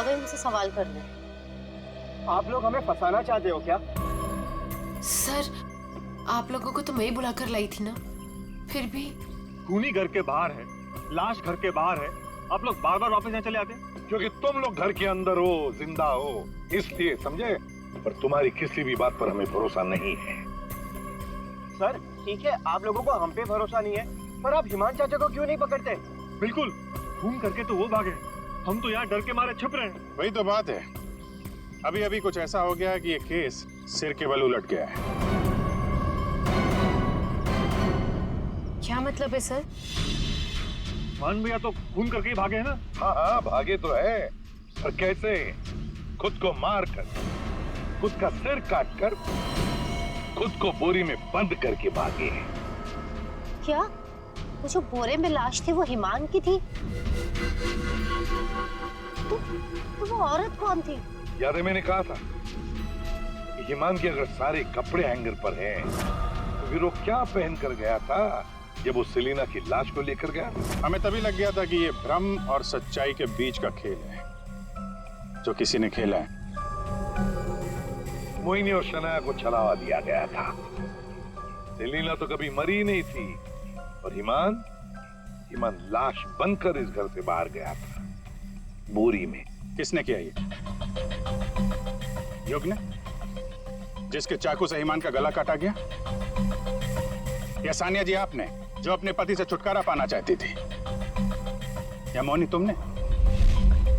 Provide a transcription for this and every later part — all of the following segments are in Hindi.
आ गए मुझसे सवाल करने। आप लोग हमें फंसाना चाहते हो क्या? सर, आप लोगों को तो मैं ही बुलाकर लाई थी ना, फिर भी। खूनी घर के बाहर है, लाश घर के बाहर है, आप लोग बार बार वापस यहाँ चले आते? क्योंकि तुम लोग घर के अंदर हो, जिंदा हो, इसलिए, समझे? पर तुम्हारी किसी भी बात पर हमें भरोसा नहीं है। सर ठीक है, आप लोगों को हम पे भरोसा नहीं है, पर आप हिमान चाचा को क्यों नहीं पकड़ते? बिल्कुल, खून करके तो वो भागे, हम तो यहाँ डर के मारे छिप रहे हैं। वही तो बात है, अभी अभी कुछ ऐसा हो गया है कि ये केस सिर के बल उलट गया है। क्या मतलब है सर? मान भैया तो खून करके ही भागे है ना? हाँ हाँ, भागे तो है, पर कैसे? खुद को मार कर, खुद का सिर काट कर, खुद को बोरी में बंद करके भागे हैं। क्या वो जो बोरे में लाश थी वो हिमान की थी? तो वो औरत कौन थी? याद है मैंने कहा था कि हिमान के अगर सारे कपड़े हैंगर पर हैं, तो फिर वो क्या पहन कर गया था जब वो सेलिना की लाश को लेकर गया? हमें तभी लग गया था कि ये भ्रम और सच्चाई के बीच का खेल है जो किसी ने खेला है। मोहिनी और शनाया को छलावा दिया गया था। सेलिना तो कभी मरी नहीं थी, और हिमान लाश बनकर इस घर से बाहर गया था, बोरी में। किसने किया ये? युग ने, जिसके चाकू से हिमान का गला काटा गया? या सानिया जी आपने, जो अपने पति से छुटकारा पाना चाहती थी? या मोहिनी तुमने,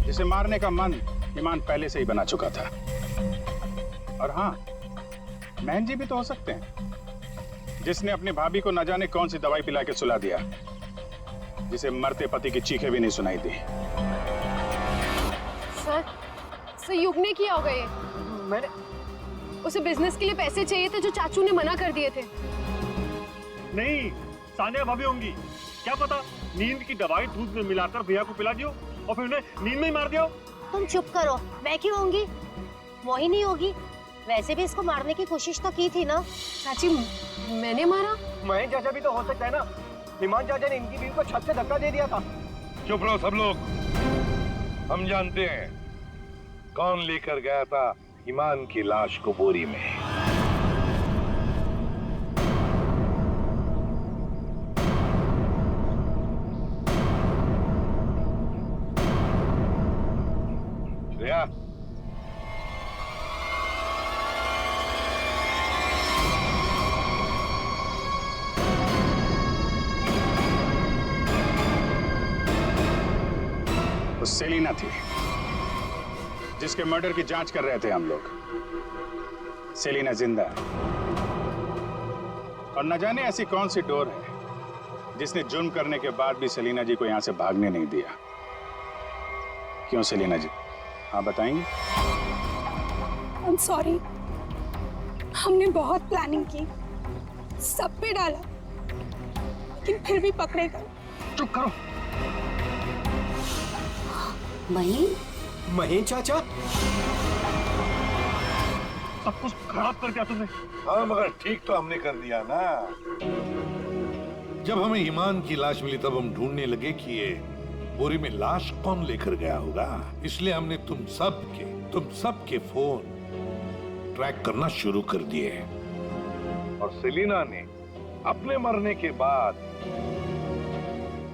जिसे मारने का मन हिमान पहले से ही बना चुका था? और हाँ, महन जी भी तो हो सकते हैं, जिसने अपनी भाभी को न जाने कौन सी दवाई पिला के सुला दिया, जिसे मरते पति की चीखें भी नहीं सुनाई दी। सर युग ने किया होगा ये। मैंने उसे बिजनेस के लिए पैसे चाहिए थे जो चाचू ने मना कर दिए थे। नहीं, सानिया भाभी होंगी, क्या पता नींद की दवाई दूध में मिलाकर भैया को पिला दियो और फिर उन्हें नींद में ही मार दियो। तुम चुप करो, मैं क्यों होंगी? मोहिनी होगी। वैसे भी इसको मारने की कोशिश तो की थी ना। चाची, मैंने मारा? महेश चाचा भी तो हो सकता है ना, हिमान चाचा ने इनकी बीवी को छत से धक्का दे दिया था। चुप रहो सब लोग, हम जानते हैं कौन लेकर गया था हिमान की लाश को बोरी में। श्रेया, वो सेलिना थी जिसके मर्डर की जांच कर रहे थे हम लोग। सेलिना जिंदा है, और न जाने ऐसी कौन सी डोर है जिसने जुर्म करने के बाद भी सेलिना जी को यहां से भागने नहीं दिया। क्यों सेलिना जी, हाँ बताएंगे? I'm sorry, हमने बहुत प्लानिंग की, सब पे डाला, लेकिन फिर भी पकड़े गए। चुप करो। महेश चाचा सब कुछ खराब कर दिया तुमने। हाँ, मगर ठीक तो हमने कर दिया ना। जब हमें ईमान की लाश मिली तब हम ढूंढने लगे कि ये बोरी में लाश कौन लेकर गया होगा। इसलिए हमने तुम सब के फोन ट्रैक करना शुरू कर दिए। और सेलिना ने अपने मरने के बाद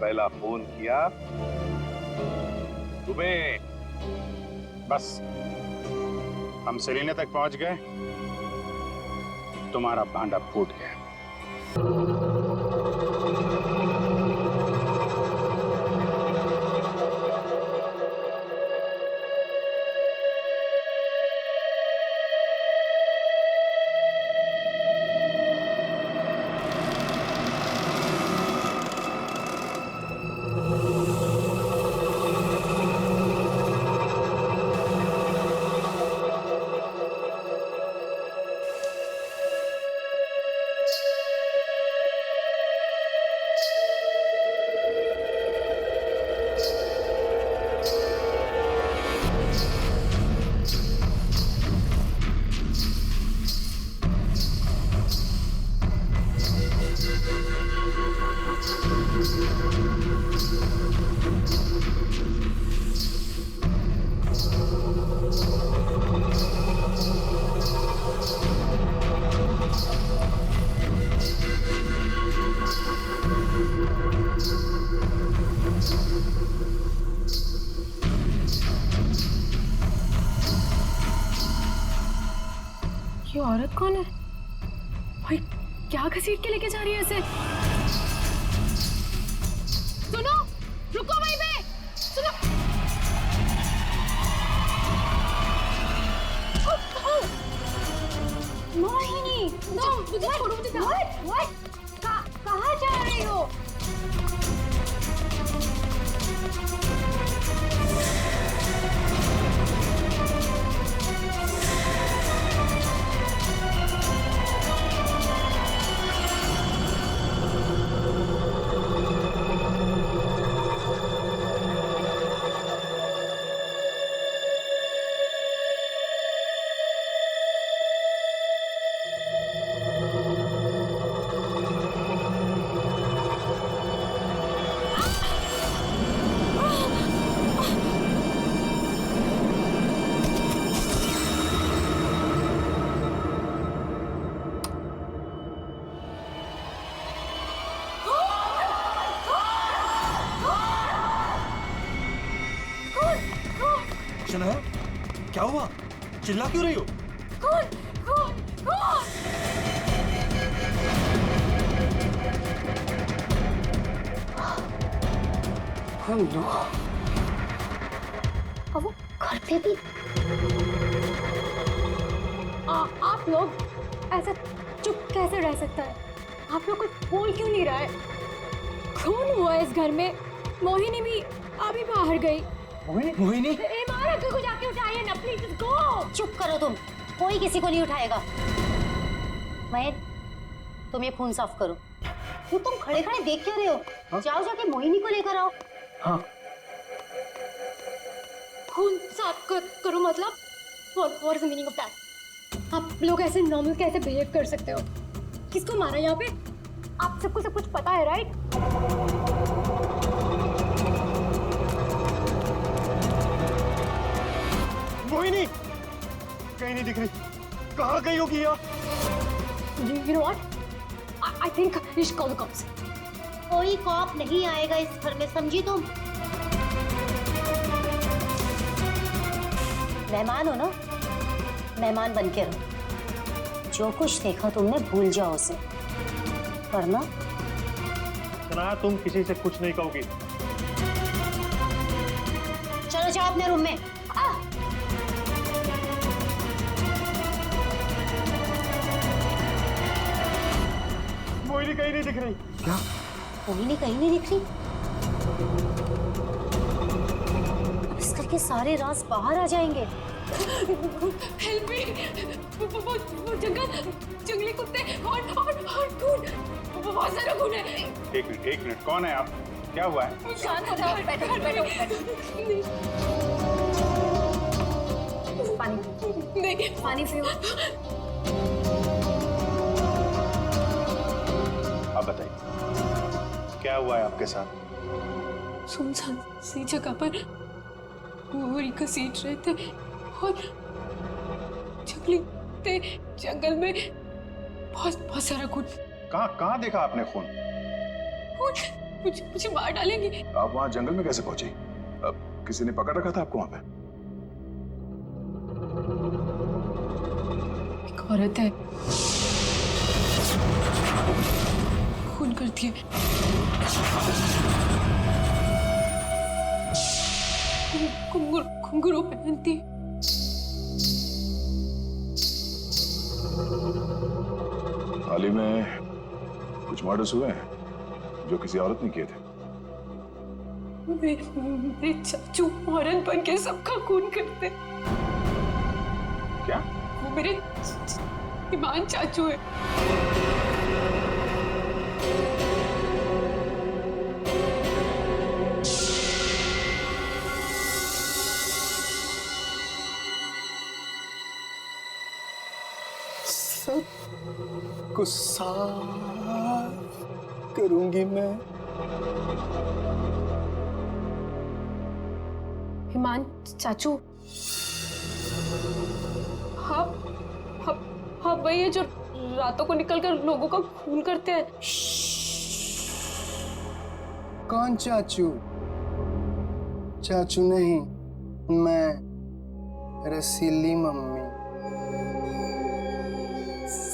पहला फोन किया तुम्हें। बस हम सेलिना तक पहुंच गए, तुम्हारा भांडा फूट गया। औरत कौन है? भाई क्या घसीट के लेके जा रही है इसे? सुनो, रुको वहीं पे, सुनो। मोहिनी, मुझे छोड़ो, मुझे कहाँ जा रही हो? शनाया, क्या हुआ? चिल्ला क्यों रही हो? हेलो, अब वो घर पे भी? आप लोग ऐसा चुप कैसे रह सकता है? आप लोग कुछ बोल क्यों नहीं रहा है? खून हुआ इस घर में। मोहिनी भी अभी बाहर गई। मोहिनी? इमार अंकल को जाके उठाइए ना प्लीज, गो। चुप करो तुम, कोई किसी को नहीं उठाएगा। महेश, तुम ये खून साफ करो। क्यों तुम खड़े खड़े देख क्या रहे हो? हाँ? जाओ जाके मोहिनी को लेकर आओ। हाँ। खून साफ करो मतलब? What is the meaning of that? आप लोग ऐसे नॉर्मल कैसे बिहेव कर सकते हो? किसको मारा यहाँ पे? आप सबको सब कुछ पता है, राइट? मोहिनी कहीं नहीं दिख रही। कहाँ गई होगी यार? You know what? I think we should call the cops. कोई कॉप नहीं आएगा इस घर में, समझी तुम? मेहमान हो ना, मेहमान बन के रहो। जो कुछ देखा तुमने भूल जाओ उसे, वरना शनाया तुम किसी से कुछ नहीं कहोगी। चलो जाओ अपने रूम में। मोहिनी कहीं नहीं दिख रही। क्या? मोहिनी कहीं नहीं दिख रही। अब इस घर के सारे राज बाहर आ जाएंगे। Help me! वो जंगली कुत्ते और खून, बहुत सारा खून है। एक मिनट, कौन है आप? क्या हुआ है? शांत हो जाओ, बैठो। पानी नहीं, पानी पियो। आप बताइए, क्या हुआ है आपके साथ? सुनसान सी जगह पर गोरी घसीट रहे थे और जंगल में बहुत सारा खून। कहाँ देखा आपने खून? मुझे मार डालेंगे। आप वहाँ जंगल में कैसे पहुंची? किसी ने पकड़ रखा था आपको वहाँ पे? एक औरत है, खून करती है। घुंघरू पहनती है। हाल ही में कुछ मर्डर्स हुए हैं जो किसी औरत ने किए थे। मेरे चाचू औरत बन के सबका खून करते। क्या? वो मेरे ईमान चाचू है। को साफ करूंगी मैं। ईमान चाचू, हाँ वही है जो रातों को निकलकर लोगों का खून करते हैं। कौन चाचू? चाचू नहीं, मैं रसीली मम्मी।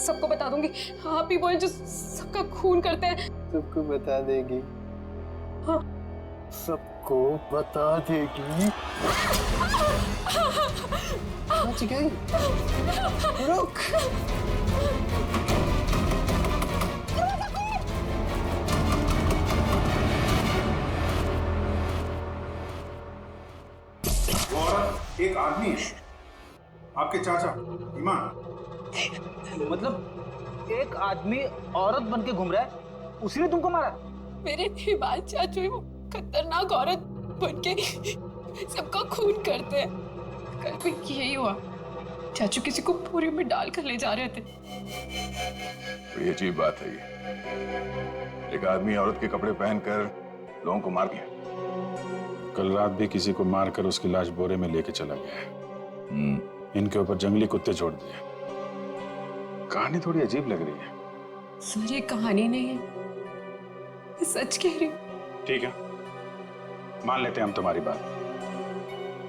सबको बता दूंगी। आप ही बोले जो सबका खून करते हैं। सबको बता देगी। हाँ। सबको बता देगी। बच गई। रुक। वो औरत एक आदमी है, आपके चाचा ईमान। मतलब एक आदमी औरत बन के घूम रहा है, उसी ने तुमको मारा? मेरे हिमाल चाचू ही वो खतरनाक औरत बन के सबका खून करते हैं। कल भी यही हुआ, चाचू किसी को बोरी में डालकर ले जा रहे थे। बड़ी अजीब बात है ये, एक आदमी औरत के कपड़े पहनकर लोगों को मार दिया। कल रात भी किसी को मारकर उसकी लाश बोरे में लेके चला गया है। इनके ऊपर जंगली कुत्ते छोड़ दिए। कहानी थोड़ी अजीब लग रही है। सर ये कहानी नहीं है, मैं सच कह रही हूँ। ठीक है, मान लेते हैं हम तुम्हारी बात।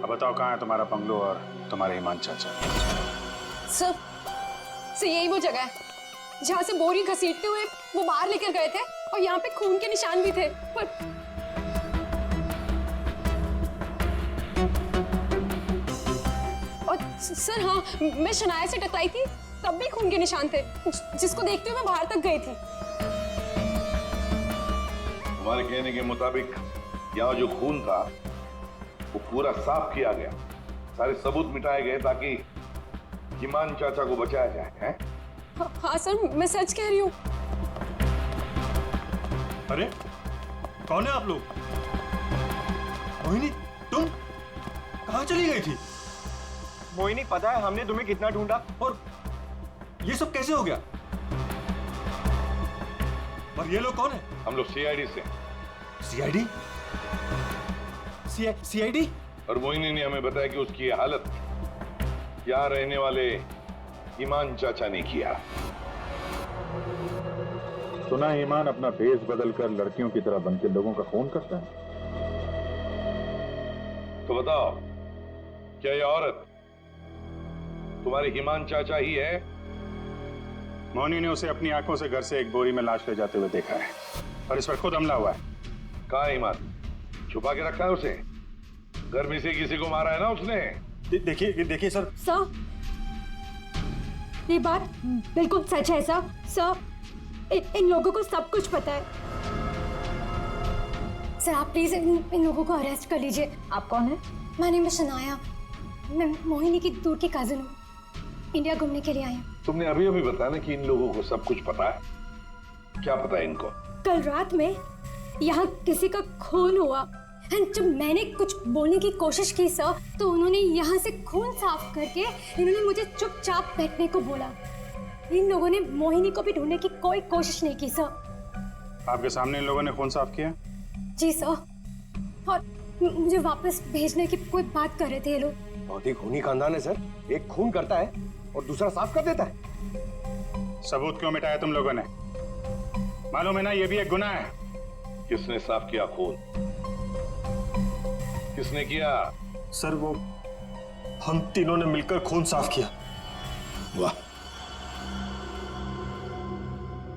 अब बताओ कहाँ है तुम्हारा बंगलो और तुम्हारे ईमान चाचा? सर यही वो जगह है जहाँ से बोरी घसीटते हुए वो बाहर लेकर गए थे, और यहाँ पे खून के निशान भी थे। पर और सर हाँ, मैं शनाया से टकराई थी, तब भी खून के निशान थे, जिसको देखते हुए मैं बाहर तक गई थी। तुम्हारे कहने के मुताबिक यहाँ जो खून था वो पूरा साफ किया गया, सारे सबूत मिटाए गए ताकि ईमान चाचा को बचाया जाए, हैं? हाँ सर, मैं सच कह रही हूँ। अरे कौन है आप लोग? मोहिनी, तुम कहाँ चली गई थी? मोहिनी, पता है हमने तुम्हें कितना ढूंढा। और ये सब कैसे हो गया? और ये लोग कौन है? हम लोग सीआईडी से। सीआईडी? सीआईडी? और मोहिनी ने हमें बताया कि उसकी ये हालत यहाँ रहने वाले ईमान चाचा ने किया। सुना है ईमान अपना भेष बदलकर लड़कियों की तरह बनकर लोगों का खून करता है। तो बताओ, क्या ये औरत तुम्हारे ईमान चाचा ही है? मोनी ने उसे अपनी आंखों से घर से एक बोरी में लाश ले जाते हुए देखा है, और इस पर खुद हमला हुआ है। कहाँ है ईमान? छुपा के रखा है उसे? घर में से किसी को मारा है ना उसने? देखिए सर। सर, ये बात बिल्कुल सच है सर। सर, इन लोगों को सब कुछ पता है। सर आप प्लीज इन लोगों को अरेस्ट कर लीजिए। आप कौन है? My name is Shanaya. मैं मोहिनी की दूर की कजिन हूँ, इंडिया घूमने के लिए आई हूँ। तुमने अभी अभी बताया ना कि इन लोगों को सब कुछ पता है। क्या पता है इनको? कल रात में यहाँ किसी का खून हुआ, जब मैंने कुछ बोलने की कोशिश की सर, तो उन्होंने यहाँ से खून साफ करके इन्होंने मुझे चुपचाप बैठने को बोला। इन लोगों ने मोहिनी को भी ढूंढने की कोई कोशिश नहीं की सर। आपके सामने इन लोगों ने खून साफ किया? जी सर, और मुझे वापस भेजने की कोई बात कर रहे थे ये लोग। बहुत ही खूनी खानदान है सर, एक खून करता है और दूसरा साफ कर देता है। सबूत क्यों मिटाया तुम लोगों ने? मालूम है ना ये भी एक गुनाह है। किसने साफ किया खून? किसने किया? सर वो हम तीनों ने मिलकर खून साफ किया। वाह,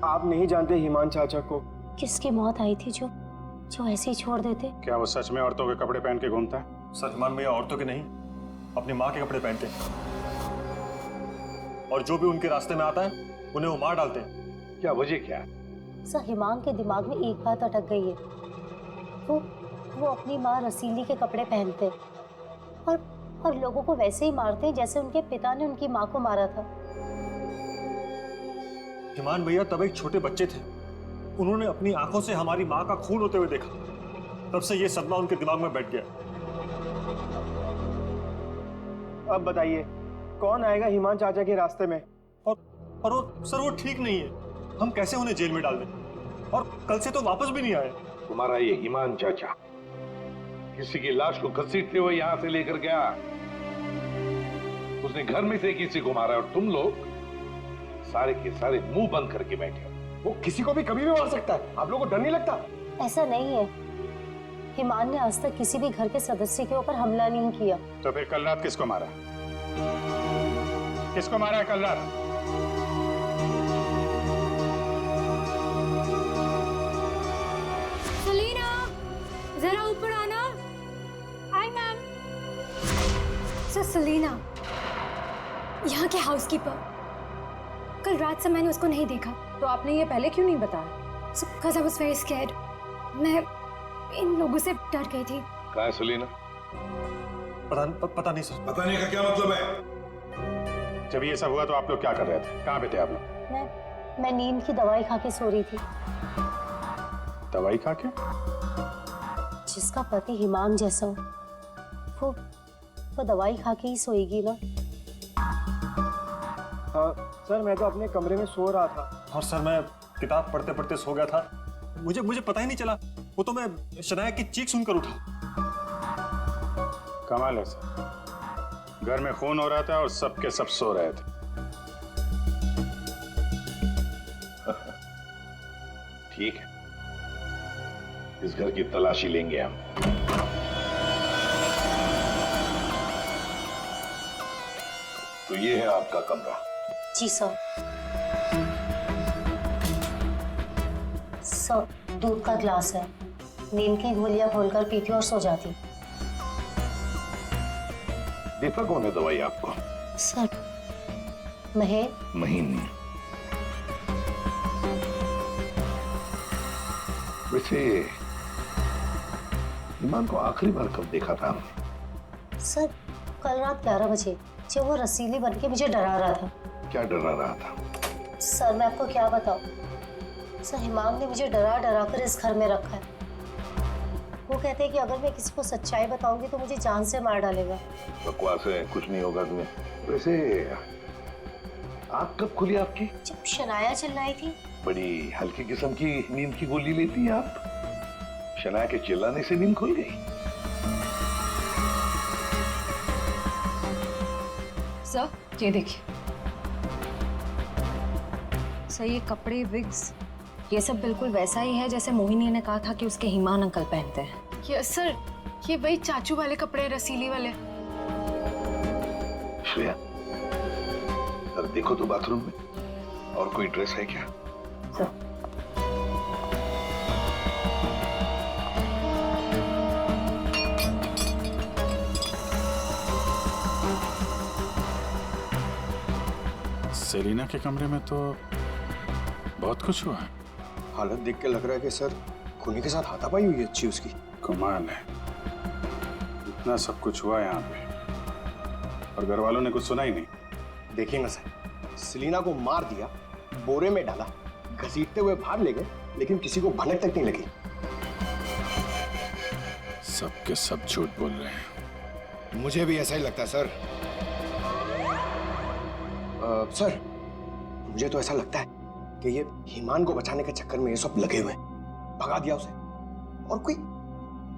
आप नहीं जानते ईमान चाचा को? किसकी मौत आई थी जो ऐसे ही छोड़ देते? क्या वो सच में औरतों के कपड़े पहन के घूमता है? सर ईमान भैया औरतों के नहीं, अपनी माँ के कपड़े पहनते हैं, और जो भी उनके रास्ते में आता है उन्हें वो मार डालते हैं। क्या वजह क्या है? सर हिमांग के दिमाग में एक बात अटक गई है। वो अपनी माँ रसीली के कपड़े पहनते हैं और लोगों को वैसे ही मारते हैं जैसे उनके पिता ने उनकी माँ को मारा था। ईमान भैया तब एक छोटे बच्चे थे, उन्होंने अपनी आंखों से हमारी माँ का खून होते हुए देखा, तब से ये सदमा उनके दिमाग में बैठ गया। अब बताइए कौन आएगा ईमान चाचा के रास्ते में? और वो सर वो ठीक नहीं है, हम कैसे उन्हें जेल में डाल दें? और कल से तो वापस भी नहीं आए। तुम्हारा ये ईमान चाचा किसी की लाश को घसीटते हुए यहाँ से लेकर गया, उसने घर में से किसी को मारा, और तुम लोग सारे के सारे मुंह बंद करके बैठे हो। वो किसी को भी कभी भी मार सकता है, आप लोगों को डर नहीं लगता? ऐसा नहीं है, हिमान ने आज तक किसी भी घर के सदस्य के ऊपर हमला नहीं किया। तो फिर कल रात किसको मारा? किसको मारा है कल रात? हाउसकीपर। कल रात से मैंने उसको नहीं देखा। तो आपने ये पहले क्यों नहीं बताया? Because I was very scared. मैं इन लोगों से डर गई थी। कहाँ है सलीना? पता नहीं सर। पता नहीं का क्या मतलब है? जब ये सब हुआ तो आप लोग क्या कर रहे थे? कहाँ पे थे आप लोग? मैं नींद की दवाई खा के सो रही थी। दवाई खा के? जिसका पति हिमांग जैसा हो वो दवाई खा के ही सोएगी ना। हाँ सर, मैं तो अपने कमरे में सो रहा था। और सर मैं किताब पढ़ते पढ़ते सो गया था। मुझे पता ही नहीं चला। वो तो मैं शनाया की चीख सुनकर उठा। कमाल है सर, घर में खून हो रहा था और सब के सब सो रहे थे। ठीक है, इस घर की तलाशी लेंगे हम। तो ये है आपका कमरा। जी सर। सर, दूध का ग्लास है। नींद की गोलियां घोलकर पीती और सो जाती। देता कौन है दवाई आपको? सर, महीने। वैसे ईमान को आखिरी बार कब देखा था हमने? सर, कल रात 11 बजे जब वो रसीली बनके मुझे डरा रहा था। क्या डरा रहा था? सर, मैं आपको क्या बताऊं? सर, हिमांग ने मुझे डरा डरा कर इस घर में रखा है। वो कहते हैं कि अगर मैं किसी को सच्चाई बताऊंगी तो मुझे जान से मार डालेगा। बकवास है, कुछ नहीं होगा तुम्हें। वैसे आँख कब खुली आपकी? जब शनाया चिल्लाई थी। बड़ी हल्की किस्म की नींद की गोली लेती हैं आप। शनाया के चिल्लाने से नींद खुल गई? सर, ये देखिए सर, ये कपड़े, विग्स, ये सब बिल्कुल वैसा ही है जैसे मोहिनी ने कहा था कि उसके हिमान अंकल पहनते हैं। यस सर, ये वही चाचू वाले कपड़े, रसीली वाले। श्रेया, सर देखो तो बाथरूम में और कोई ड्रेस है क्या? सर, सेलिना के कमरे में तो बहुत कुछ हुआ है। हालत देख के लग रहा है कि सर खूनी के साथ हाथापाई हुई है अच्छी उसकी। कमाल है, इतना सब कुछ हुआ यहाँ पे और घर वालों ने कुछ सुना ही नहीं। देखिए ना सर, सेलिना को मार दिया, बोरे में डाला, घसीटते हुए बाहर ले गए, लेकिन किसी को भनक तक नहीं लगी। सब के सब झूठ बोल रहे हैं। मुझे भी ऐसा ही लगता है सर। सर, मुझे तो ऐसा लगता है कि ये हिमान को बचाने के चक्कर में ये सब लगे हुए हैं। भगा दिया उसे, और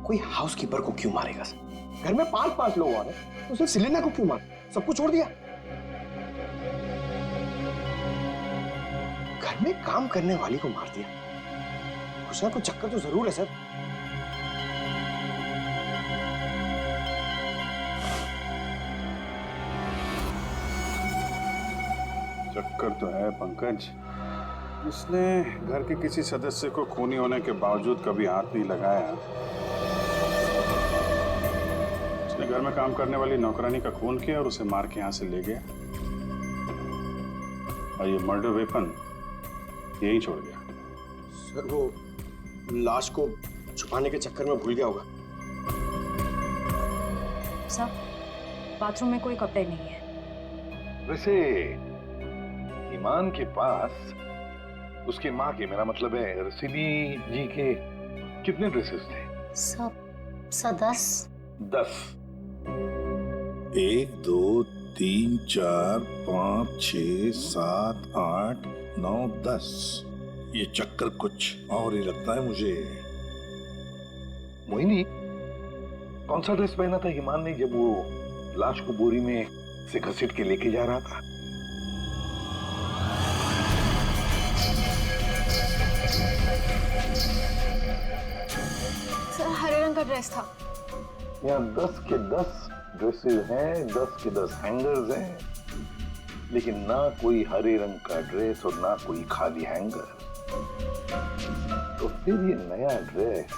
कोई हाउसकीपर को क्यों मारेगा सर? घर में 5-5 लोग आ रहे, तो सिर्फ सेलिना को क्यों मार? सब कुछ छोड़ दिया। घर में काम करने वाली को मार दिया। कुछ ना कुछ चक्कर तो जरूर है सर। चक्कर तो है पंकज। उसने घर के किसी सदस्य को खूनी होने के बावजूद कभी हाथ नहीं लगाया। उसने घर में काम करने वाली नौकरानी का खून किया और उसे मार के यहाँ से ले गया, और ये मर्डर वेपन यही छोड़ गया। सर, वो लाश को छुपाने के चक्कर में भूल गया होगा। सर, बाथरूम में कोई कपड़े नहीं है। वैसे ईमान के पास उसकी माँ के, मेरा मतलब है रसीली जी के, कितने ड्रेसेस थे? सब 10। 10। 1 2 3 4 5 6 7 8 9 10। ये चक्कर कुछ और ही लगता है मुझे। मोहिनी, कौन सा ड्रेस पहना था ईमान ने जब वो लाश को बोरी में से घसीट के लेके जा रहा था? सर, हरे रंग का ड्रेस था। यहाँ 10 के 10 ड्रेसेस हैं, 10 के 10 हैंगर्स हैं, लेकिन ना कोई हरे रंग का ड्रेस और ना कोई खाली हैंगर। तो फिर ये नया ड्रेस,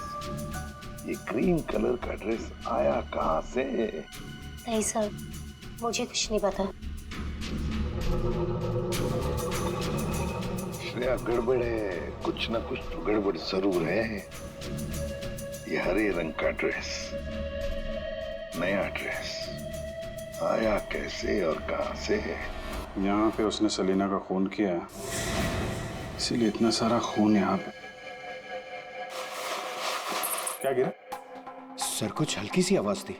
ये ग्रीन कलर का ड्रेस आया कहाँ से? नहीं सर, मुझे कुछ नहीं पता। श्रेया, गड़बड़ है, कुछ ना कुछ तो गड़बड़ जरूर है। ये हरे रंग का ड्रेस, नया ड्रेस, आया कैसे और कहां से है? यहाँ पे उसने सलीना का खून किया, इसीलिए इतना सारा खून यहाँ पे। क्या गिरा? सर, कुछ हल्की सी आवाज थी।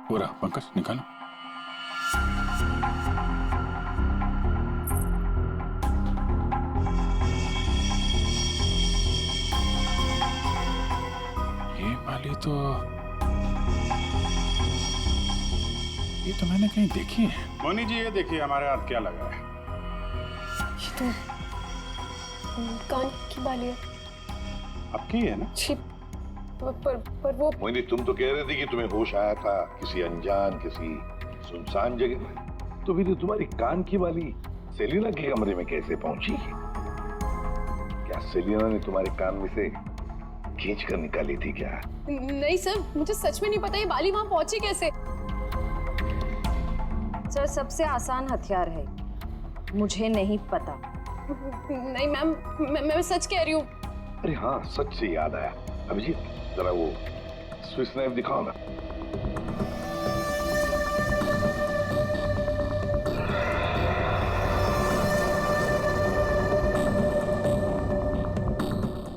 पूरा पंकज निकालो। ये तो मैंने कहीं देखी है। मोनी जी, ये देखिए हमारे हाथ क्या लगा है। ये तो कान की बाली है। आपकी है ना? छी, पर वो मोहिनी, तुम तो कह रहे थे कि तुम्हें होश आया था किसी अनजान, किसी सुनसान जगह में, तो फिर ये तुम्हारी कान की बाली सेलिना के कमरे में कैसे पहुंची? क्या सेलिना ने तुम्हारे कान में से खींच कर निकाली थी क्या? नहीं सर, मुझे सच में नहीं पता ये बाली वहां पहुंची कैसे। सर, सबसे आसान हथियार है, मुझे नहीं पता। नहीं मैम, मैं सच कह रही हूँ। अरे हाँ, सच से याद आया। अभिजीत, जरा वो स्विस नाइफ दिखाओ ना।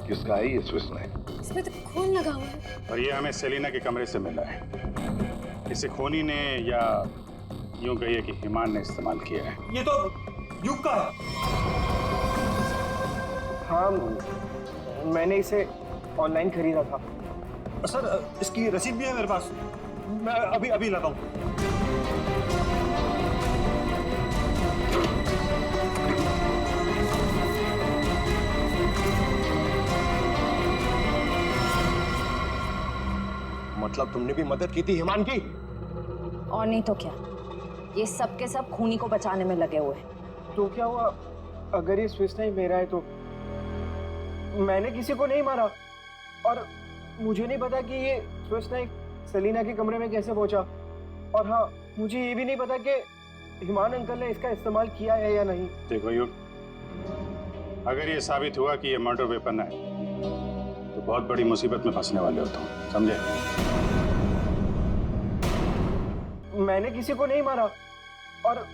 किसका है ये स्विस नाइफ? इसमें तो खून लगा हुआ है। और ये हमें सेलिना के कमरे से मिला है। इसे खोनी ने, या यूं कहिए कि हिमान ने इस्तेमाल किया है। ये तो युग का है। हाँ, मैंने इसे ऑनलाइन खरीदा था। सर, इसकी रसीद भी है मेरे पास। मैं अभी लाता हूँ। मतलब तुमने भी मदद की थी हिमान की? और नहीं तो क्या, ये सब के सब खूनी को बचाने में लगे हुए हैं। तो क्या हुआ अगर ये स्विस नाइफ मेरा है तो? मैंने किसी को नहीं मारा और मुझे नहीं पता कि ये स्विस नाइफ सलीना के कमरे में कैसे पहुंचा। और हाँ, मुझे ये भी नहीं पता कि हिमान अंकल ने इसका इस्तेमाल किया है या नहीं। देखो युग, अगर ये साबित हुआ कि ये मर्डर वेपन है तो बहुत बड़ी मुसीबत में फंसने वाले हो तुम, समझे? मैंने किसी को नहीं मारा और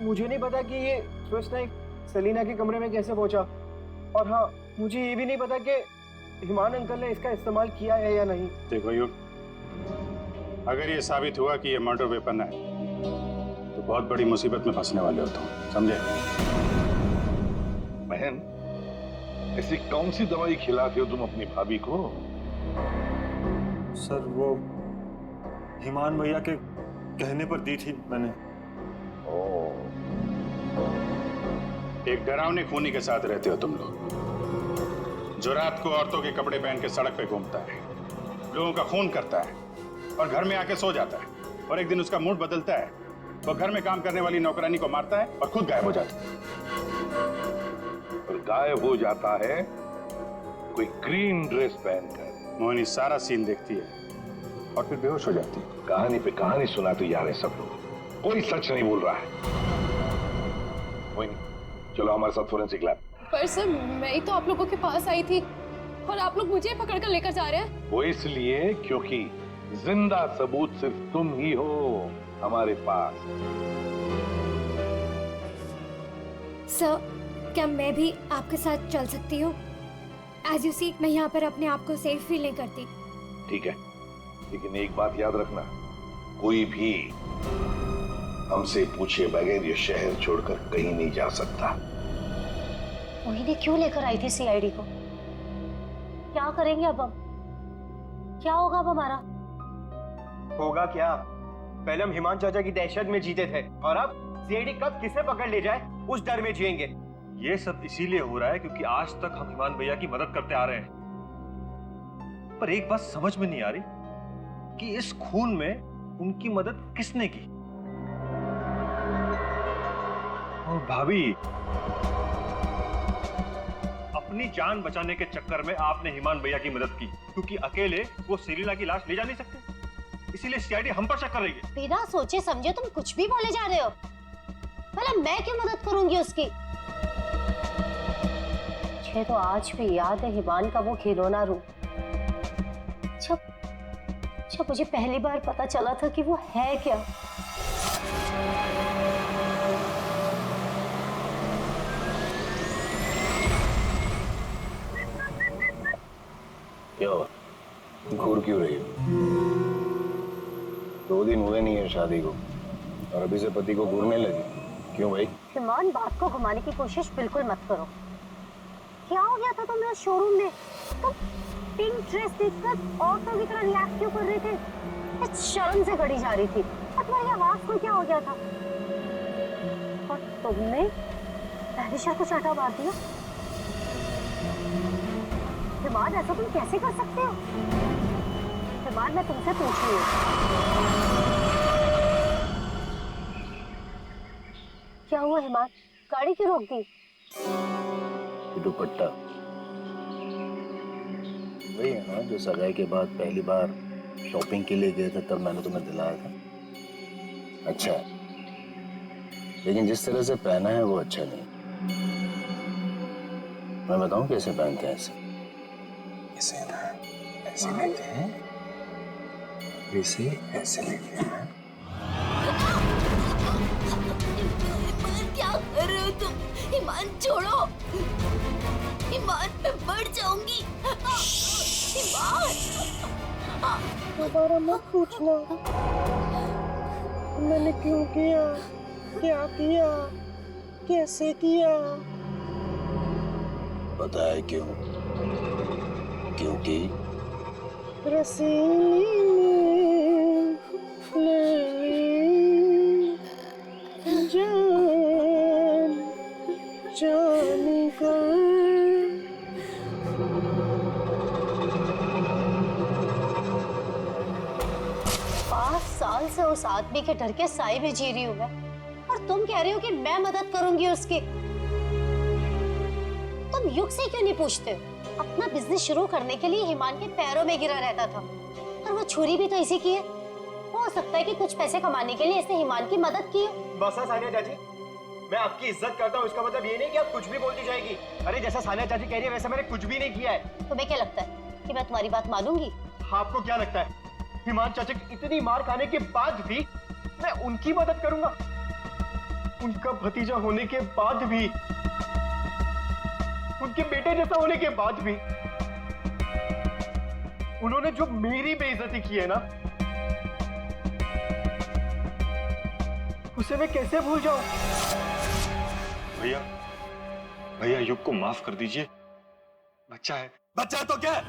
मुझे नहीं पता कि ये स्विस नाइफ सलीना के कमरे में कैसे पहुंचा। और हाँ, मुझे ये भी नहीं पता कि हिमान अंकल ने इसका इस्तेमाल किया है या नहीं। देखो युग, अगर ये साबित हुआ कि ये मर्डर वेपन है तो बहुत बड़ी मुसीबत में फंसने वाले हो तुम, समझे? बहन, ऐसी कौन सी दवाई खिलाते हो तुम अपनी भाभी को? सर, वो हिमान भैया के कहने पर दी थी मैंने। एक डरावने खूनी के साथ रहते हो तुम लोग, जो रात को औरतों के कपड़े पहन के सड़क पे घूमता है, लोगों का खून करता है और घर में आके सो जाता है। और एक दिन उसका मूड बदलता है, वो घर में काम करने वाली नौकरानी को मारता है और खुद गायब हो जाता है। और गायब हो जाता है कोई ग्रीन ड्रेस पहनकर। मोहिनी सारा सीन देखती है और फिर बेहोश हो जाती है। कहानी पे कहानी सुनाते जा रहे सब लोग, कोई सच नहीं बोल रहा है। मोहिनी, चलो हमारे साथ फोरेंसिक लैब। पर सर, मैं ही तो आप लोगों के पास आई थी और आप लोग मुझे पकड़ कर लेकर जा रहे हैं। वो इसलिए क्योंकि जिंदा सबूत सिर्फ तुम ही हो हमारे पास। सर, क्या मैं भी आपके साथ चल सकती हूँ? एज यू सी, मैं यहाँ पर अपने आप को सेफ फील नहीं करती। ठीक है, लेकिन एक बात याद रखना, कोई भी हमसे पूछे बगैर ये शहर छोड़कर कहीं नहीं जा सकता। मोहिनी क्यों लेकर आई थी सीआईडी को? क्या करेंगे अब हम? क्या होगा अब हमारा? होगा क्या? पहले हम हिमान चाचा की दहशत में जीते थे और अब सीआईडी कब किसे पकड़ ले जाए उस डर में जिएंगे। ये सब इसीलिए हो रहा है क्योंकि आज तक हम हिमान भैया की मदद करते आ रहे हैं। पर एक बात समझ में नहीं आ रही कि इस खून में उनकी मदद किसने की। और भाभी, अपनी जान बचाने के चक्कर में आपने हिमान भैया की मदद की क्योंकि अकेले वो सेलिना की लाश ले जा नहीं सकते। इसीलिए सीआईडी हम पर शक कर रही है। बिना सोचे समझे तुम कुछ भी बोले जा रहे हो। भला मैं क्यों मदद करूंगी उसकी? मुझे तो आज भी याद है हिमान का वो खिलौना रूप, जब मुझे पहली बार पता चला था कि वो है क्या। क्या हुआ? घूर क्यों रही हो? 2 दिन हुए नहीं है शादी को और अभी से पति को घूरने लगी। क्यों भाई? हिमान, बात को घुमाने की कोशिश बिल्कुल मत करो। क्या हो गया था तुम्हें शोरूम में? तुम पिंक ड्रेस देखकर औरतों की तरह रिएक्ट क्यों कर रहे थे? इस शर्म से गड़ी जा रही थी और तुम्हारी आवाज को क्या हो गया था? और तुमने तहरीशा को चाटा मार दिया। हिमान, ऐसा तुम कैसे कर सकते हो? हिमान, मैं तुमसे पूछ रही हूँ, क्या हुआ हिमान? गाड़ी क्यों रोक दी? दुपट्टा वही है ना जो सगाई के बाद पहली बार शॉपिंग के लिए गए थे, तब मैंने तुम्हें दिलाया था। अच्छा, लेकिन जिस तरह से पहना है वो अच्छा नहीं। मैं बताऊं कैसे पहनते हैं? ऐसे ना, ऐसे लेते हैं, ऐसे ऐसे लेते हैं। क्या कर रहे हो तुम? ईमान छोड़ो, ईमान मैं मर जाऊंगी। ईमान, दोबारा मत पूछना मैंने क्यों किया, क्या किया, कैसे किया। पता है क्यों? क्योंकि रसीली ने ले ली जान जान कर। 5 साल से उस आदमी के डर के साए में जी रही हूँ मैं, और तुम कह रहे हो कि मैं मदद करूंगी उसकी। तुम युग से क्यों नहीं पूछते? अपना बिजनेस शुरू करने के लिए हिमान के पैरों में गिरा रहता था, और वो छुरी भी तो इसी की है। हो सकता है कि कुछ पैसे कमाने के लिए इसने हिमान की मदद की हो। बस सानिया चाची, मैं आपकी इज्जत करता हूँ, इसका मतलब ये नहीं कि आप कुछ भी बोलती जाएगी। अरे जैसा सानिया चाची कह रही है वैसा मैंने कुछ भी नहीं किया है। तुम्हें क्या लगता है कि मैं तुम्हारी बात मानूंगी? आपको क्या लगता है हिमान चाचा की इतनी मार खाने के बाद भी मैं उनकी मदद करूंगा? उनका भतीजा होने के बाद भी, उनके बेटे जैसा होने के बाद भी उन्होंने जो मेरी बेइज्जती की है ना, उसे मैं कैसे भूल जाऊं? भैया, भैया युग को माफ कर दीजिए, बच्चा है। बच्चा है तो क्या है?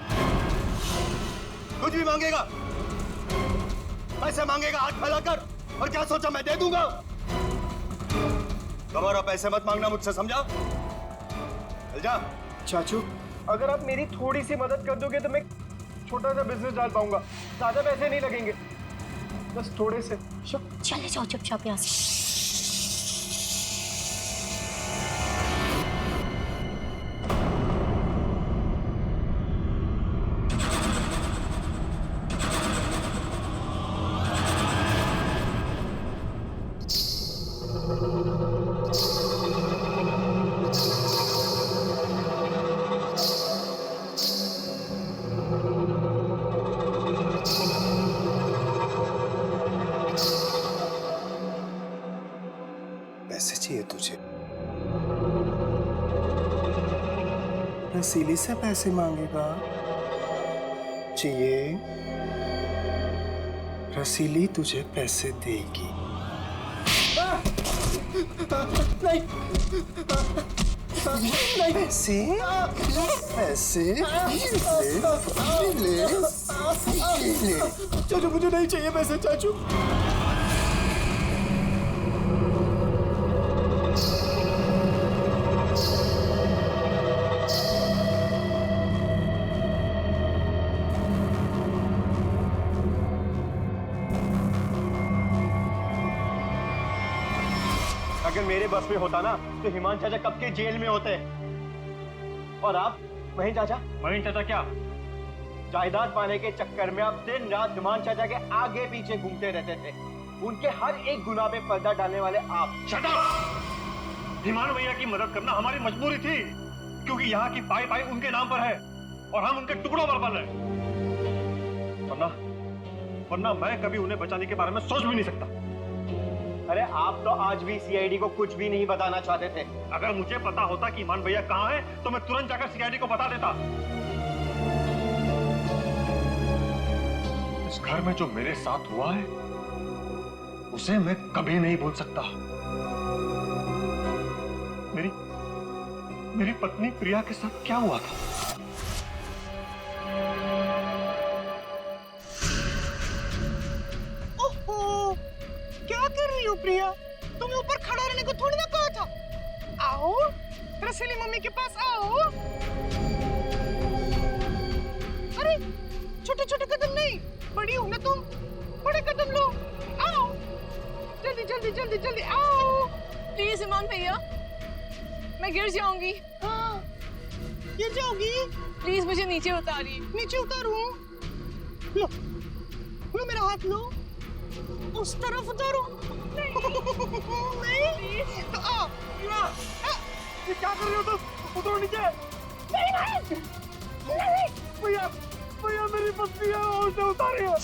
कुछ भी मांगेगा, पैसे मांगेगा हाथ फैलाकर, और क्या सोचा मैं दे दूंगा? दोबारा पैसे मत मांगना मुझसे, समझा? चल जा। चाचू, अगर आप मेरी थोड़ी सी मदद कर दोगे तो मैं छोटा सा बिजनेस डाल पाऊंगा। ज्यादा पैसे नहीं लगेंगे, बस थोड़े से। चले जाओ चुपचाप यहाँ से। पैसे चाहिए तुझे? रसीली से पैसे मांगेगा? चाहिए? रसीली तुझे पैसे देगी। नहीं, नहीं। पैसे, पैसे ले, ले। चाचू मुझे नहीं चाहिए पैसे चाचू। अगर मेरे बस में होता ना तो हिमान चाचा कब के जेल में होते। और आप महीन चाचा? महीन चाचा क्या? जायदाद पाने के चक्कर में आप दिन रात हिमान चाचा के आगे पीछे घूमते रहते थे। उनके हर एक गुनाह पे पर्दा डालने वाले आप। Shut up! हिमान भैया की मदद करना हमारी मजबूरी थी, क्योंकि यहाँ की पाई पाई उनके नाम पर है और हम उनके टुकड़ों पर पल रहे। वरना मैं कभी उन्हें बचाने के बारे में सोच भी नहीं सकता। अरे आप तो आज भी सीआईडी को कुछ भी नहीं बताना चाहते थे। अगर मुझे पता होता कि हिमान भैया कहाँ है तो मैं तुरंत जाकर सीआईडी को बता देता। इस घर में जो मेरे साथ हुआ है उसे मैं कभी नहीं भूल सकता। मेरी पत्नी प्रिया के साथ क्या हुआ था? ओहो, क्या कर रही हो प्रिया? तुम्हें ऊपर खड़ा रहने को थोड़ी ना कहा था। आओ, रसीली मम्मी के पास आओ। अरे, छोटे छोटे कदम नहीं, बड़ी हो ना तुम, बड़े कदम लो। आओ, जल्दी जल्दी जल्दी जल्दी आओ। प्लीज हिमान भैया, मैं गिर जाऊंगी। हाँ, गिर जाओगी? प्लीज मुझे नीचे उतारिए। नीचे उतारूं? लो, लो मेरा हाथ लो। उस तरफ उतारो। नहीं, तो आओ। ये क्या कर रहे हो तुम? उतरो नीचे। नहीं, भैया, भैया मेरी पत्नी है, उसे उतारिए।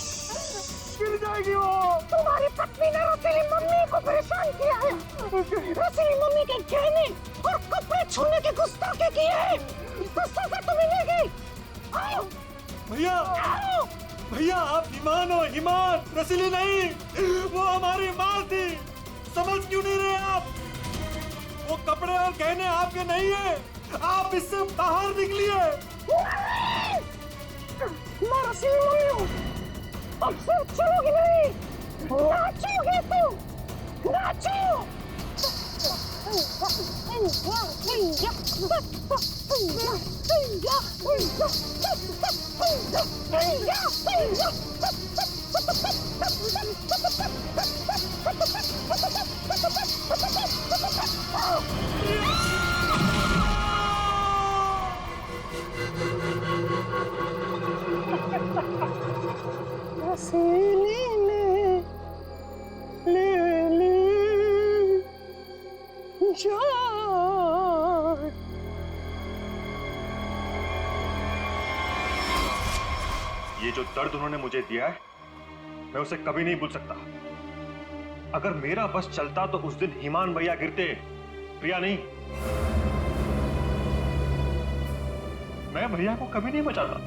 गिर जाएगी वो। तुम्हारी पत्नी ने रसीली मम्मी को परेशान किया है। रसीली मम्मी के गहने और कपड़े छूने की गुस्ताखी की है। तो सजा तो मिलेगी। आओ भैया, आओ। भैया आप ईमान हो, ईमान, रसीली नहीं। वो हमारी माँ थी, समझ क्यों नहीं रहे आप? वो कपड़े और गहने आपके नहीं है, आप इससे बाहर निकलिए। मैं रसीली मम्मी हूँ, अब से चलोगी नहीं, नाचोगे तुम, नाचो। रसीली ने ले ली जान। ये जो दर्द उन्होंने मुझे दिया है मैं उसे कभी नहीं भूल सकता। अगर मेरा बस चलता तो उस दिन हिमान भैया गिरते, प्रिया नहीं। मैं भैया को कभी नहीं बचाता।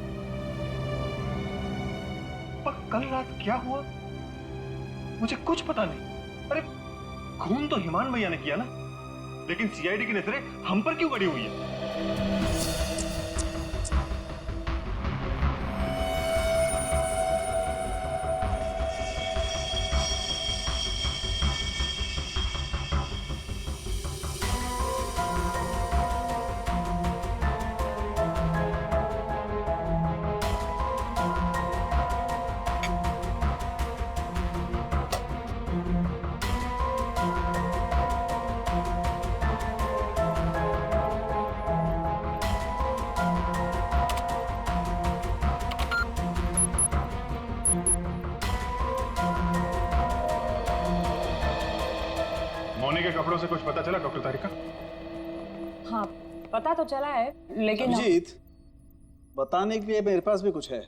पर कल रात क्या हुआ मुझे कुछ पता नहीं। अरे खून तो हिमान भैया ने किया ना, लेकिन सीआईडी की नजरें हम पर क्यों गड़ी हुई है? मोनी के कपड़ों से कुछ पता चला डॉक्टर तारिका? हाँ, पता तो चला है, लेकिन अभिजीत, बताने के लिए मेरे पास भी कुछ है,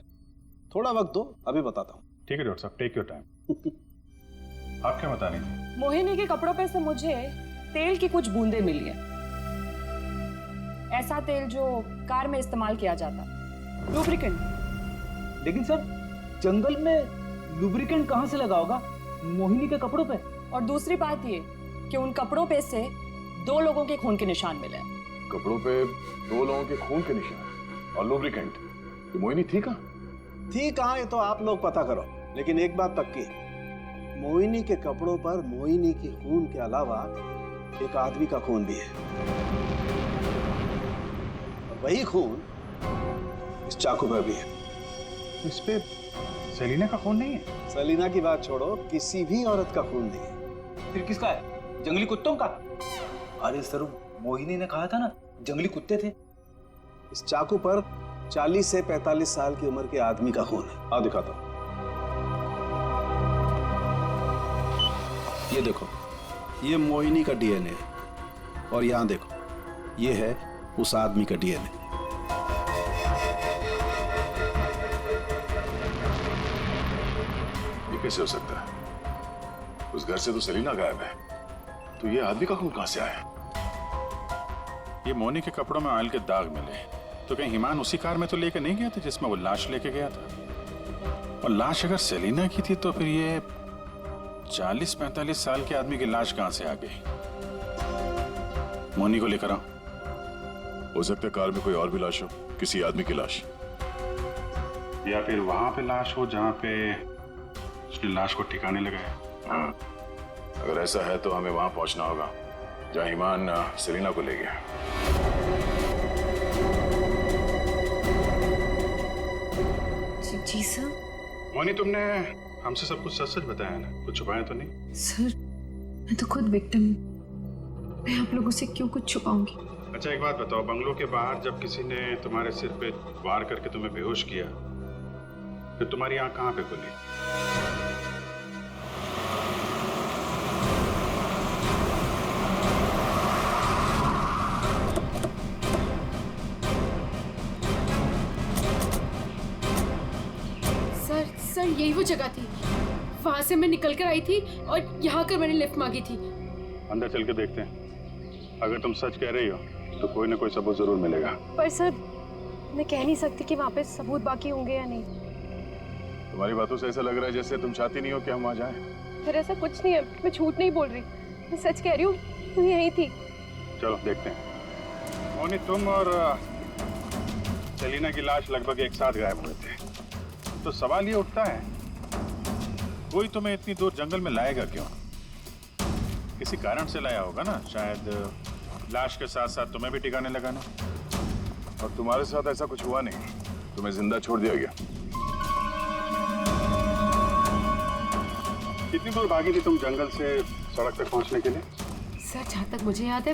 थोड़ा वक्त दो, अभी बताता हूँ। ठीक है डॉक्टर साहब, टेक योर टाइम। आप क्या बता रही हैं? मोहिनी के कपड़ों पे से मुझे तेल की कुछ बूंदें मिली है। ऐसा तेल जो कार में इस्तेमाल किया जाता, लुब्रिकेंट। लेकिन सर, जंगल में लुब्रिकेंट कहाँ से लगा होगा मोहिनी के कपड़ों पे? और दूसरी बात ये कि उन कपड़ों पे से 2 लोगों के खून के निशान मिले हैं। कपड़ों पे 2 लोगों के खून के निशान और लुब्रिकेंट। ये मोहिनी थी कहाँ? थी कहाँ ये तो आप लोग पता करो, लेकिन एक बात पक्की, मोहिनी के कपड़ों पर मोहिनी के खून के अलावा एक आदमी का खून भी है। और वही खून इस चाकू पर भी है। इस पे सेलिना का खून नहीं है? सेलिना की बात छोड़ो, किसी भी औरत का खून नहीं है। फिर किसका है? जंगली कुत्तों का? अरे सर, मोहिनी ने कहा था ना जंगली कुत्ते थे। इस चाकू पर 40 से 45 साल की उम्र के आदमी का खून है। आओ दिखाता हूं। ये देखो, ये मोहिनी का डीएनए है, और यहां देखो, ये है उस आदमी का डीएनए। ये कैसे हो सकता है? उस घर से तो सेलिना गायब है, तो ये आदमी का खून कहां से आया? ये मोनी के कपड़ों में ऑयल के दाग मिले, तो कहीं ईमान उसी कार में तो लेके नहीं गया था जिसमें वो लाश लेके गया था? और लाश अगर सेलिना की थी तो फिर ये 40-45 साल के आदमी की लाश कहां से आ गई? मोनी को लेकर आओ। हो सकता है कार में कोई और भी लाश हो, किसी आदमी की लाश, या फिर वहां पे लाश हो जहां पे उसने लाश को ठिकाने लगाया। हाँ, अगर ऐसा है तो हमें वहां पहुंचना होगा जहां ईमान सेलिना को ले गया। जी सर। मोनी, तुमने हमसे सब कुछ सच-सच बताया ना? कुछ छुपाया तो नहीं? सर, मैं तो खुद विक्टिम हूँ, मैं आप लोगों से क्यों कुछ छुपाऊंगी? अच्छा एक बात बताओ, बंगलों के बाहर जब किसी ने तुम्हारे सिर पे वार करके तुम्हें बेहोश किया, फिर तुम्हारी आंख कहाँ पे खुली? सर यही वो जगह थी, वहां से मैं निकल कर आई थी और यहाँ कर मैंने लिफ्ट मांगी थी। अंदर चल के देखते हैं, अगर तुम सच कह रही हो तो कोई ना कोई सबूत जरूर मिलेगा। पर सर, मैं कह नहीं सकती कि वहाँ पे सबूत बाकी होंगे या नहीं। तुम्हारी बातों से ऐसा लग रहा है जैसे तुम चाहती नहीं हो कि हम वहां जाएं। फिर ऐसा कुछ नहीं है, मैं झूठ नहीं बोल रही, मैं सच कह रही हूँ, तुम यही थी। चलो देखते हैं। मोनी, तुम और सेलिना की लाश लगभग एक साथ गायब हुए थे, तो सवाल ये उठता है, कोई तुम्हें इतनी दूर जंगल में लाएगा क्यों? किसी कारण से लाया होगा ना, शायद लाश के साथ साथ तुम्हें भी ठिकाने लगाना। और तुम्हारे साथ ऐसा कुछ हुआ नहीं, तुम्हें जिंदा छोड़ दिया गया। कितनी दूर भागी थी तुम जंगल से सड़क तक पहुंचने के लिए? सर, जहाँ तक मुझे याद है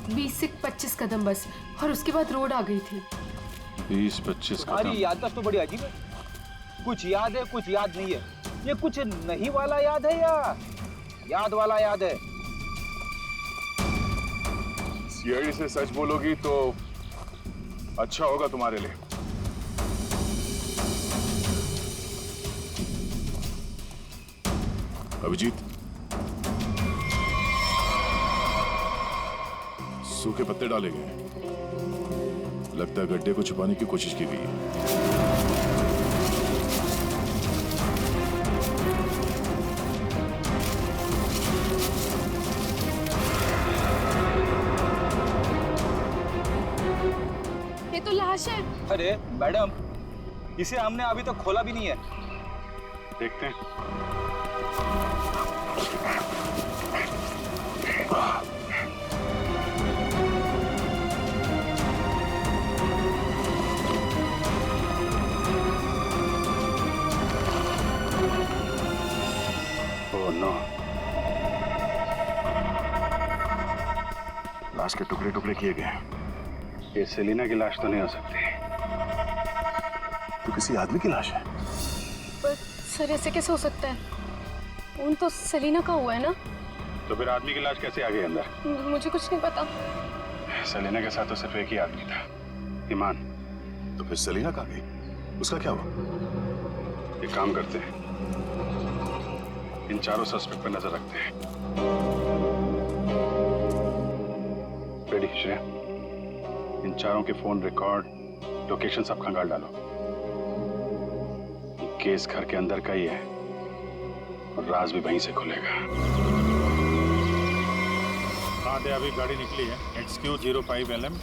20 से 25 कदम बस, और उसके बाद रोड आ गई थी। 20-25 कदम। तुम्हारी याददाश्त तो बड़ी अजीब है, कुछ याद है कुछ याद नहीं है। ये कुछ नहीं वाला याद है या याद वाला याद है? सीआईडी से सच बोलोगी तो अच्छा होगा तुम्हारे लिए। अभिजीत, सूखे पत्ते डाले गए, लगता है गड्ढे को छुपाने की कोशिश की गई है। ये तो लाश है। अरे मैडम, इसे हमने अभी तक खोला भी नहीं है। देखते हैं। ओह नो, लाश के टुकड़े टुकड़े किए गए। ये सेलिना की लाश तो नहीं हो सकती, तो किसी आदमी की लाश है। पर सर, ऐसे कैसे हो सकता है? खून तो सेलिना का हुआ है ना? तो फिर आदमी की लाश कैसे आ गई अंदर? मुझे कुछ नहीं पता। सेलिना के साथ तो सिर्फ एक ही आदमी था, ईमान। तो फिर सेलिना कहाँ गई? उसका क्या हुआ? एक काम करते हैं, इन चारों सस्पेक्ट पर नजर रखते हैं। रेडी श्रेया, इन चारों के फोन रिकॉर्ड, लोकेशन सब खंगाल डालो। ये केस घर के अंदर का ही है और राज भी वहीं से खुलेगा। हाँ दे, अभी गाड़ी निकली है, XQ05LM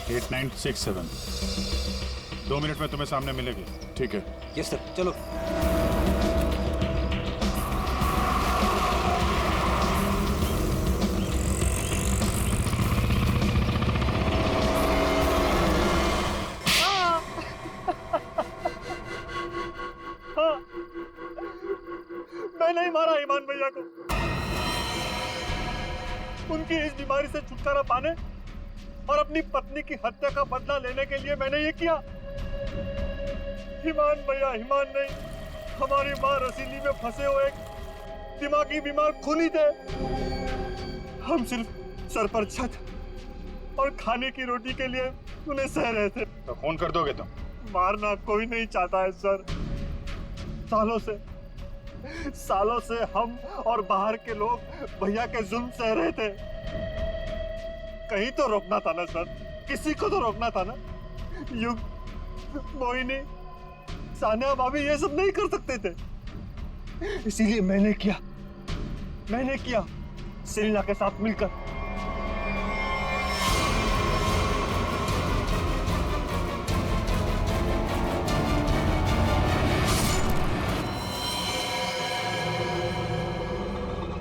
8967। 2 मिनट में तुम्हें सामने मिलेगी। ठीक है। यस सर, चलो। मैं नहीं मारा ईमान भैया को। उनकी इस बीमारी से छुटकारा पाने और अपनी पत्नी की हत्या का बदला लेने के लिए मैंने ये किया। ईमान भैया, ईमान नहीं, हमारी माँ रसीली में फंसे हुए एक दिमागी बीमार खूनी थे। हम सिर्फ सर पर छत और खाने की रोटी के लिए उन्हें सह रहे थे। तो खून कर दोगे तुम? मारना कोई नहीं चाहता है सर। सालों से हम और बाहर के लोग भैया के जुल्म सह रहे थे। कहीं तो रोकना था ना सर, किसी को तो रोकना था ना। युग, मोहिनी, सानिया भाभी ये सब नहीं कर सकते थे, इसीलिए मैंने किया सेलिना के साथ मिलकर।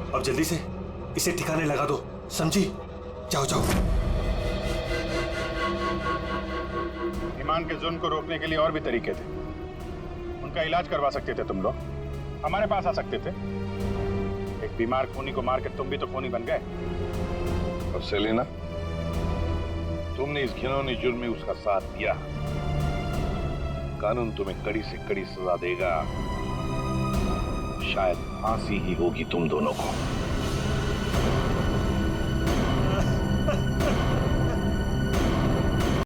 अब जल्दी से इसे ठिकाने लगा दो, समझी? जाओ जाओ। ईमान के जुल्म को रोकने के लिए और भी तरीके थे। उनका इलाज करवा सकते थे तुम लोग, हमारे पास आ सकते थे। एक बीमार खूनी को मार के तुम भी तो खूनी बन गए। और सेलिना, तुमने इस घिनौने जुर्म में उसका साथ दिया। कानून तुम्हें कड़ी से कड़ी सजा देगा, शायद फांसी ही होगी तुम दोनों को।